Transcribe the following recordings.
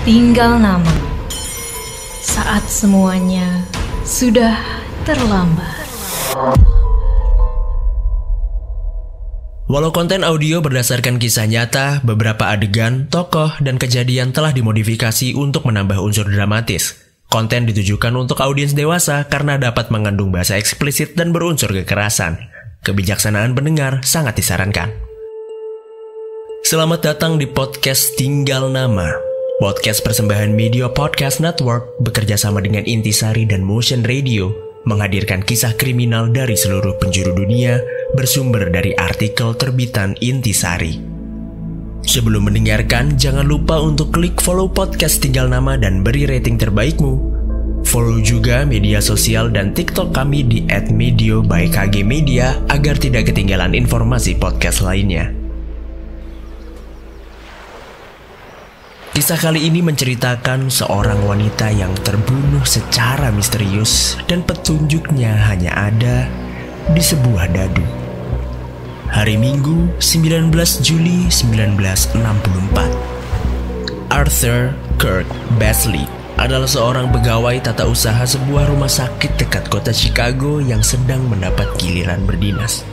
Tinggal nama. Saat semuanya sudah terlambat. Walau konten audio berdasarkan kisah nyata, beberapa adegan, tokoh, dan kejadian telah dimodifikasi untuk menambah unsur dramatis. Konten ditujukan untuk audiens dewasa karena dapat mengandung bahasa eksplisit dan berunsur kekerasan. Kebijaksanaan pendengar sangat disarankan. Selamat datang di podcast Tinggal Nama. Podcast persembahan Media Podcast Network bekerja sama dengan Intisari dan Motion Radio menghadirkan kisah kriminal dari seluruh penjuru dunia bersumber dari artikel terbitan Intisari. Sebelum mendengarkan, jangan lupa untuk klik follow podcast Tinggal Nama dan beri rating terbaikmu. Follow juga media sosial dan TikTok kami di @medio by KG Media agar tidak ketinggalan informasi podcast lainnya. Kisah kali ini menceritakan seorang wanita yang terbunuh secara misterius dan petunjuknya hanya ada di sebuah dadu. Hari Minggu, 19 Juli 1964. Arthur Kirk Beasley adalah seorang pegawai tata usaha sebuah rumah sakit dekat kota Chicago yang sedang mendapat giliran berdinas.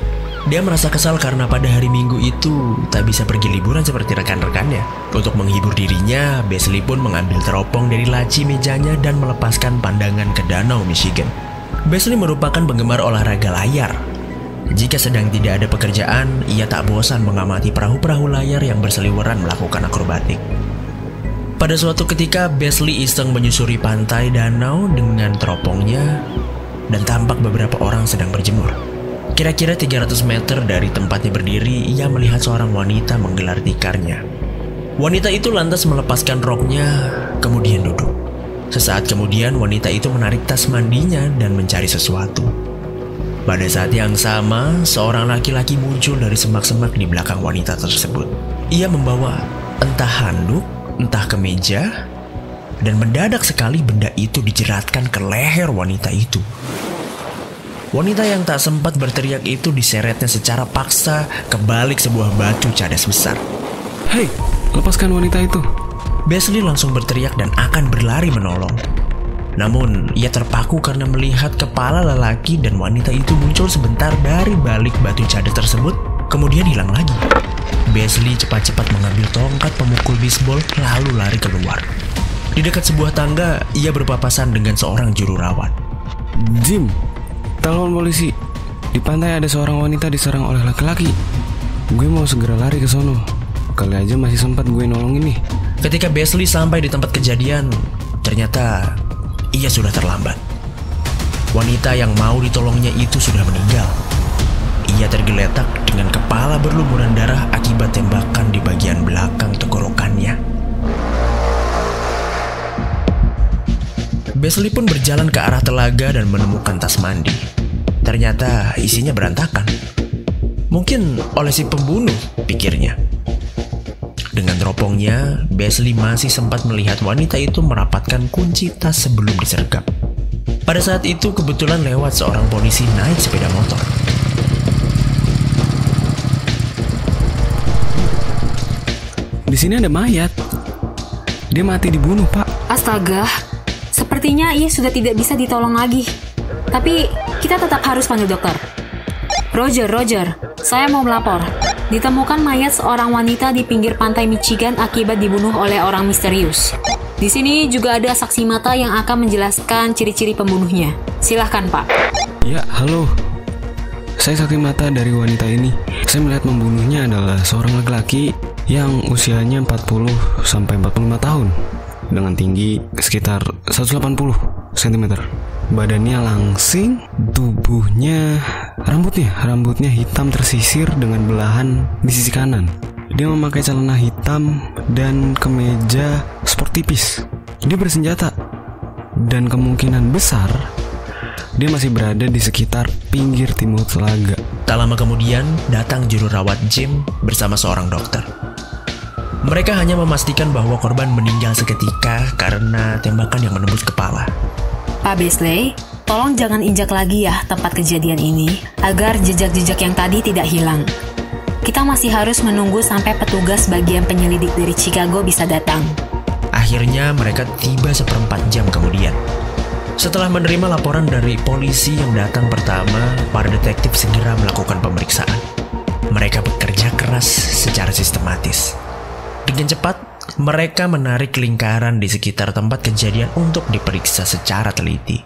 Dia merasa kesal karena pada hari Minggu itu tak bisa pergi liburan seperti rekan-rekannya. Untuk menghibur dirinya, Beasley pun mengambil teropong dari laci mejanya dan melepaskan pandangan ke danau Michigan. Beasley merupakan penggemar olahraga layar. Jika sedang tidak ada pekerjaan, ia tak bosan mengamati perahu-perahu layar yang berseliweran melakukan akrobatik. Pada suatu ketika, Beasley iseng menyusuri pantai danau dengan teropongnya dan tampak beberapa orang sedang berjemur. Kira-kira 300 meter dari tempatnya berdiri, ia melihat seorang wanita menggelar tikarnya. Wanita itu lantas melepaskan roknya, kemudian duduk. Sesaat kemudian, wanita itu menarik tas mandinya dan mencari sesuatu. Pada saat yang sama, seorang laki-laki muncul dari semak-semak di belakang wanita tersebut. Ia membawa entah handuk, entah kemeja, dan mendadak sekali benda itu dijeratkan ke leher wanita itu. Wanita yang tak sempat berteriak itu diseretnya secara paksa ke balik sebuah batu cadas besar. Hei, lepaskan wanita itu. Beasley langsung berteriak dan akan berlari menolong. Namun, ia terpaku karena melihat kepala lelaki dan wanita itu muncul sebentar dari balik batu cadas tersebut, kemudian hilang lagi. Beasley cepat-cepat mengambil tongkat pemukul bisbol lalu lari keluar. Di dekat sebuah tangga, ia berpapasan dengan seorang juru rawat. Jim, telepon polisi. Di pantai ada seorang wanita diserang oleh laki-laki. Gue mau segera lari ke sono. Kali aja masih sempat gue nolongin nih. Ketika Beasley sampai di tempat kejadian, ternyata ia sudah terlambat. Wanita yang mau ditolongnya itu sudah meninggal. Ia tergeletak dengan kepala berlumuran darah akibat tembakan di bagian belakang tenggorokannya. Beasley pun berjalan ke arah telaga dan menemukan tas mandi. Ternyata isinya berantakan. Mungkin oleh si pembunuh, pikirnya. Dengan teropongnya, Beasley masih sempat melihat wanita itu merapatkan kunci tas sebelum disergap. Pada saat itu kebetulan lewat seorang polisi naik sepeda motor. Di sini ada mayat. Dia mati dibunuh, Pak. Astaga, sepertinya ia sudah tidak bisa ditolong lagi. Tapi kita tetap harus panggil dokter. Roger, saya mau melapor. Ditemukan mayat seorang wanita di pinggir pantai Michigan akibat dibunuh oleh orang misterius. Di sini juga ada saksi mata yang akan menjelaskan ciri-ciri pembunuhnya. Silahkan, Pak. Ya, halo. Saya saksi mata dari wanita ini. Saya melihat membunuhnya adalah seorang laki-laki yang usianya 40-45 tahun. Dengan tinggi sekitar 180 cm. Badannya langsing, tubuhnya, rambutnya hitam tersisir dengan belahan di sisi kanan. Dia memakai celana hitam dan kemeja sport tipis. Dia bersenjata dan kemungkinan besar dia masih berada di sekitar pinggir timur telaga. Tak lama kemudian datang juru rawat Jim bersama seorang dokter. Mereka hanya memastikan bahwa korban meninggal seketika karena tembakan yang menembus kepala. Pak Beasley, tolong jangan injak lagi ya tempat kejadian ini, agar jejak-jejak yang tadi tidak hilang. Kita masih harus menunggu sampai petugas bagian penyelidik dari Chicago bisa datang. Akhirnya mereka tiba 1/4 jam kemudian. Setelah menerima laporan dari polisi yang datang pertama, para detektif segera melakukan pemeriksaan. Mereka bekerja keras secara sistematis. Dengan cepat, mereka menarik lingkaran di sekitar tempat kejadian untuk diperiksa secara teliti.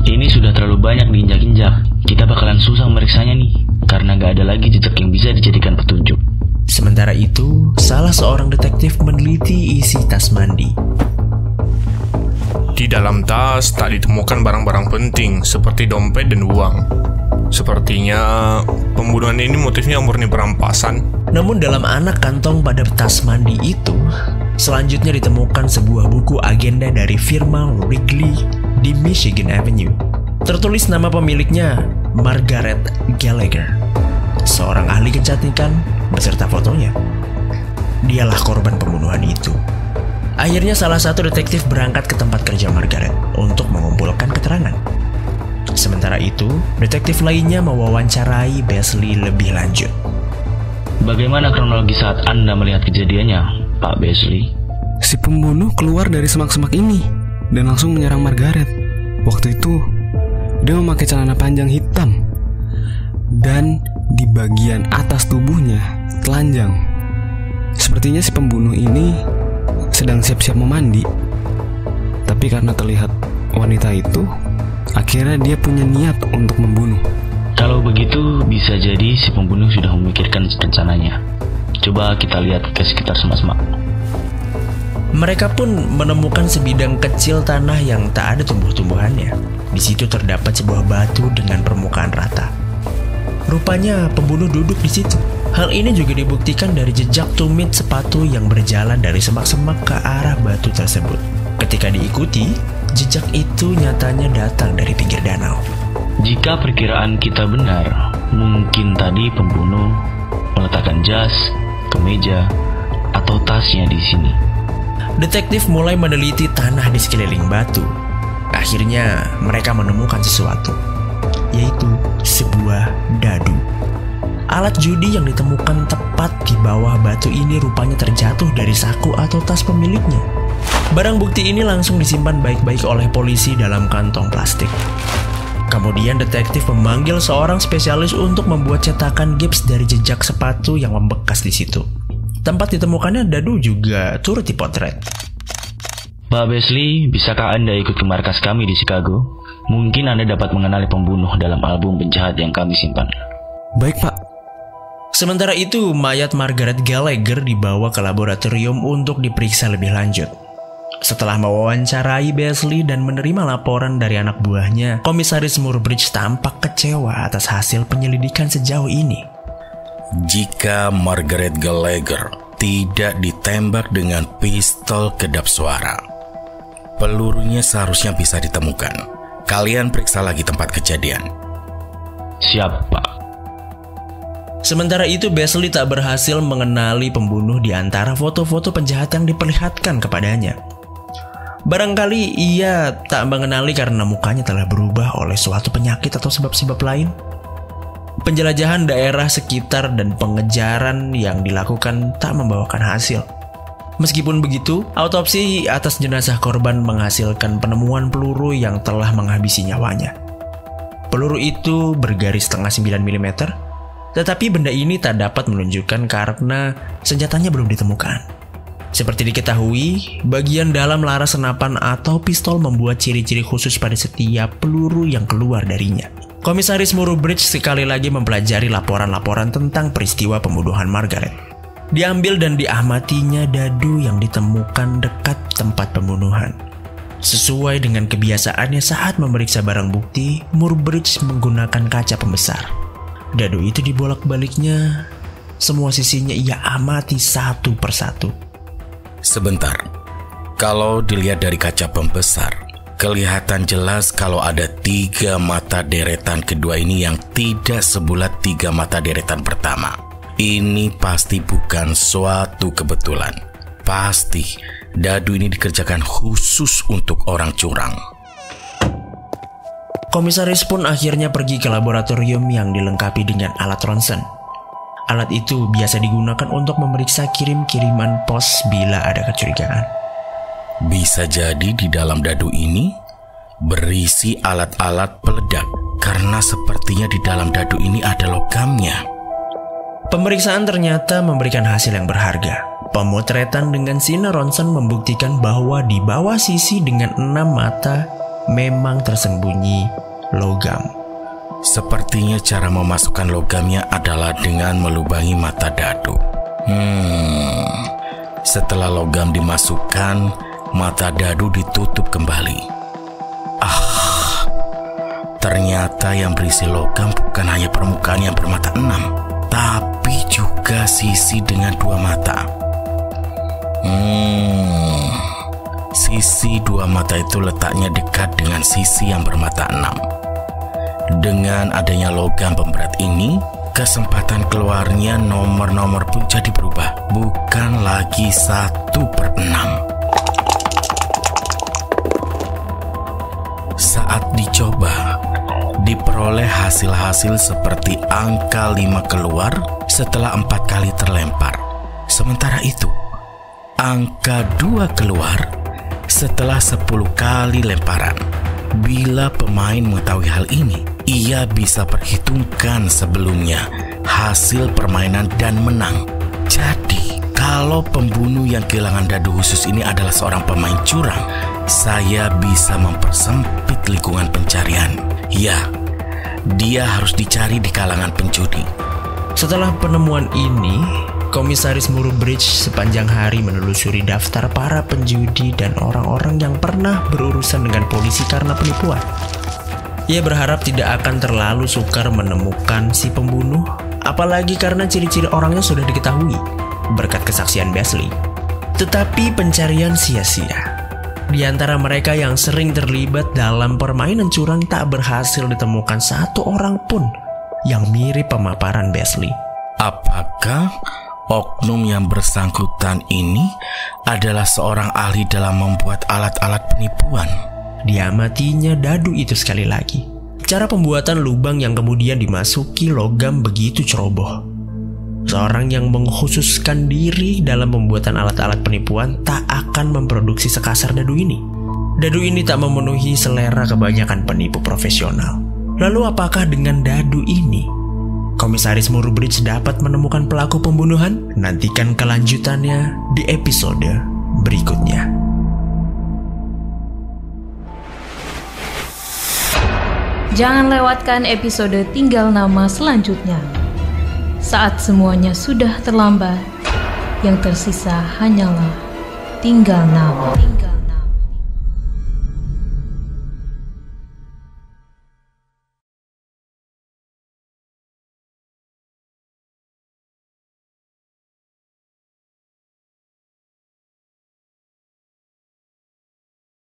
Ini sudah terlalu banyak diinjak-injak. Kita bakalan susah memeriksanya nih, karena gak ada lagi jejak yang bisa dijadikan petunjuk. Sementara itu, salah seorang detektif meneliti isi tas mandi. Di dalam tas tak ditemukan barang-barang penting seperti dompet dan uang. Sepertinya pembunuhan ini motifnya murni perampasan. Namun dalam anak kantong pada tas mandi itu, selanjutnya ditemukan sebuah buku agenda dari firma Wrigley di Michigan Avenue. Tertulis nama pemiliknya, Margaret Gallagher, seorang ahli kecantikan beserta fotonya. Dialah korban pembunuhan itu. Akhirnya salah satu detektif berangkat ke tempat kerja Margaret untuk mengumpulkan keterangan. Sementara itu, detektif lainnya mewawancarai Beasley lebih lanjut. Bagaimana kronologi saat Anda melihat kejadiannya, Pak Beasley? Si pembunuh keluar dari semak-semak ini dan langsung menyerang Margaret. Waktu itu, dia memakai celana panjang hitam dan di bagian atas tubuhnya telanjang. Sepertinya si pembunuh ini sedang siap-siap memandi. Tapi karena terlihat wanita itu, akhirnya dia punya niat untuk membunuh. Kalau begitu, bisa jadi si pembunuh sudah memikirkan rencananya. Coba kita lihat ke sekitar semak-semak. Mereka pun menemukan sebidang kecil tanah yang tak ada tumbuh-tumbuhannya. Di situ terdapat sebuah batu dengan permukaan rata. Rupanya pembunuh duduk di situ. Hal ini juga dibuktikan dari jejak tumit sepatu yang berjalan dari semak-semak ke arah batu tersebut. Ketika diikuti, jejak itu nyatanya datang dari pinggir danau. Jika perkiraan kita benar, mungkin tadi pembunuh meletakkan jas, kemeja, atau tasnya di sini. Detektif mulai meneliti tanah di sekeliling batu. Akhirnya mereka menemukan sesuatu, yaitu sebuah dadu. Alat judi yang ditemukan tepat di bawah batu ini rupanya terjatuh dari saku atau tas pemiliknya. Barang bukti ini langsung disimpan baik-baik oleh polisi dalam kantong plastik. Kemudian detektif memanggil seorang spesialis untuk membuat cetakan gips dari jejak sepatu yang membekas di situ. Tempat ditemukannya dadu juga turut dipotret. Pak Beasley, bisakah Anda ikut ke markas kami di Chicago? Mungkin Anda dapat mengenali pembunuh dalam album penjahat yang kami simpan. Baik, Pak. Sementara itu, mayat Margaret Gallagher dibawa ke laboratorium untuk diperiksa lebih lanjut. Setelah mewawancarai Beasley dan menerima laporan dari anak buahnya, Komisaris Murbridge tampak kecewa atas hasil penyelidikan sejauh ini. Jika Margaret Gallagher tidak ditembak dengan pistol kedap suara, pelurunya seharusnya bisa ditemukan. Kalian periksa lagi tempat kejadian. Siap, Pak. Sementara itu, Beasley tak berhasil mengenali pembunuh di antara foto-foto penjahat yang diperlihatkan kepadanya. Barangkali ia tak mengenali karena mukanya telah berubah oleh suatu penyakit atau sebab-sebab lain. Penjelajahan daerah sekitar dan pengejaran yang dilakukan tak membawakan hasil. Meskipun begitu, autopsi atas jenazah korban menghasilkan penemuan peluru yang telah menghabisi nyawanya. Peluru itu bergaris setengah 9 mm, tetapi benda ini tak dapat menunjukkan karena senjatanya belum ditemukan. Seperti diketahui, bagian dalam laras senapan atau pistol membuat ciri-ciri khusus pada setiap peluru yang keluar darinya. Komisaris Murbridge sekali lagi mempelajari laporan-laporan tentang peristiwa pembunuhan Margaret. Diambil dan diamatinya dadu yang ditemukan dekat tempat pembunuhan. Sesuai dengan kebiasaannya saat memeriksa barang bukti, Murbridge menggunakan kaca pembesar. Dadu itu dibolak-baliknya, semua sisinya ia amati satu persatu. Sebentar, kalau dilihat dari kaca pembesar, kelihatan jelas kalau ada 3 mata deretan kedua ini yang tidak sebulat 3 mata deretan pertama. Ini pasti bukan suatu kebetulan. Pasti dadu ini dikerjakan khusus untuk orang curang. Komisaris pun akhirnya pergi ke laboratorium yang dilengkapi dengan alat ronsen. Alat itu biasa digunakan untuk memeriksa kirim-kiriman pos bila ada kecurigaan. Bisa jadi di dalam dadu ini berisi alat-alat peledak, karena sepertinya di dalam dadu ini ada logamnya. Pemeriksaan ternyata memberikan hasil yang berharga. Pemotretan dengan sinar ronsen membuktikan bahwa di bawah sisi dengan 6 mata memang tersembunyi logam. Sepertinya cara memasukkan logamnya adalah dengan melubangi mata dadu. Setelah logam dimasukkan, mata dadu ditutup kembali. Ternyata yang berisi logam bukan hanya permukaan yang bermata 6, tapi juga sisi dengan 2 mata. Sisi 2 mata itu letaknya dekat dengan sisi yang bermata 6. Dengan adanya logam pemberat ini, kesempatan keluarnya nomor-nomor pun jadi berubah, bukan lagi 1/6. Saat dicoba, diperoleh hasil-hasil seperti angka 5 keluar setelah 4 kali terlempar. Sementara itu, angka 2 keluar setelah 10 kali lemparan. Bila pemain mengetahui hal ini, ia bisa perhitungkan sebelumnya hasil permainan dan menang. Jadi, kalau pembunuh yang kehilangan dadu khusus ini adalah seorang pemain curang, saya bisa mempersempit lingkungan pencarian. Ya, dia harus dicari di kalangan penjudi. Setelah penemuan ini, Komisaris Murubridge sepanjang hari menelusuri daftar para penjudi dan orang-orang yang pernah berurusan dengan polisi karena penipuan. Ia berharap tidak akan terlalu sukar menemukan si pembunuh, apalagi karena ciri-ciri orangnya sudah diketahui berkat kesaksian Beasley. Tetapi pencarian sia-sia. Di antara mereka yang sering terlibat dalam permainan curang tak berhasil ditemukan satu orang pun yang mirip pemaparan Beasley. Apakah oknum yang bersangkutan ini adalah seorang ahli dalam membuat alat-alat penipuan? Diamatinya dadu itu sekali lagi. Cara pembuatan lubang yang kemudian dimasuki logam begitu ceroboh. Seorang yang mengkhususkan diri dalam pembuatan alat-alat penipuan tak akan memproduksi sekasar dadu ini. Dadu ini tak memenuhi selera kebanyakan penipu profesional. Lalu apakah dengan dadu ini Komisaris Murubridge dapat menemukan pelaku pembunuhan? Nantikan kelanjutannya di episode berikutnya. Jangan lewatkan episode Tinggal Nama selanjutnya. Saat semuanya sudah terlambat, yang tersisa hanyalah tinggal nama.